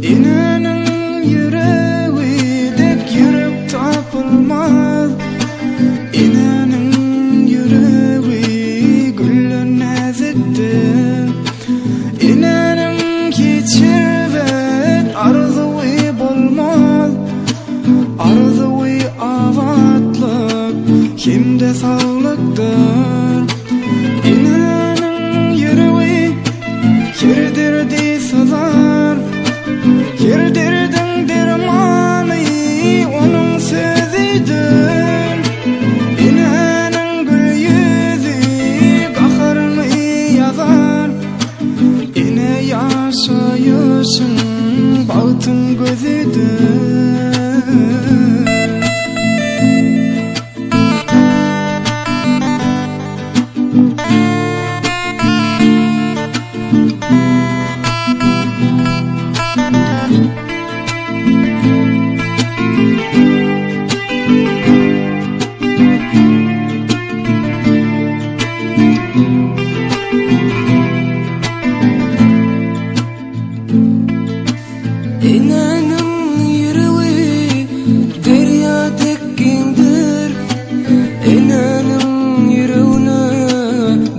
İnenin yüreği dek yürek tapılmaz. İnenin yüreği güllü naziktir. İnenin keçirvet arzuvi bolmaz. Arzuvi avatlık kimde sağlıktır. İnenin yüreği kirdirdi sazar. Kirdirdin dermanı onun sözüdür. İnenin gül yüzü kahrını yazar. İne yaşayışın bahtın gözüdür. İnenin yüreği derya tekkindir. İnenin yüreğine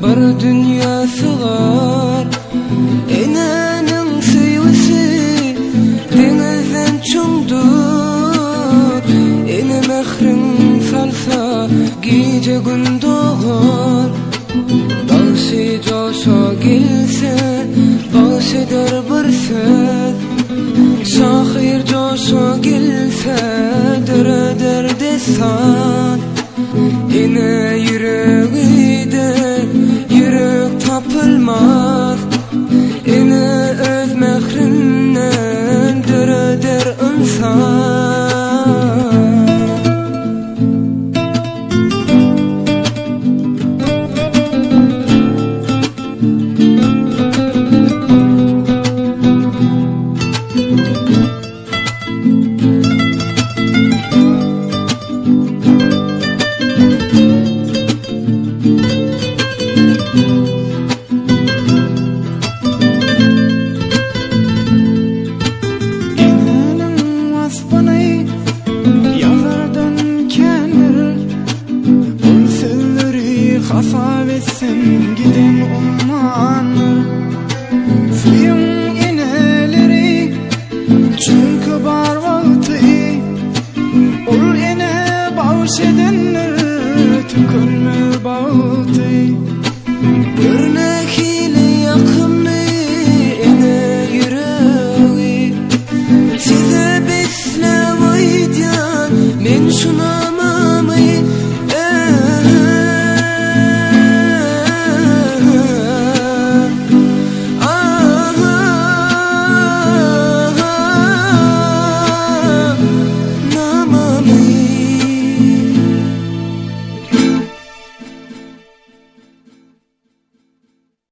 bir dünya sığar. İnenin sevgisi denizden çoğdur. İne mehrin salsa gece gün doğar. Bağışı coşa gelse bağışıdır bir söz. Şahir coşa gelse dere desan. İne yüreği de yürek tapılmaz.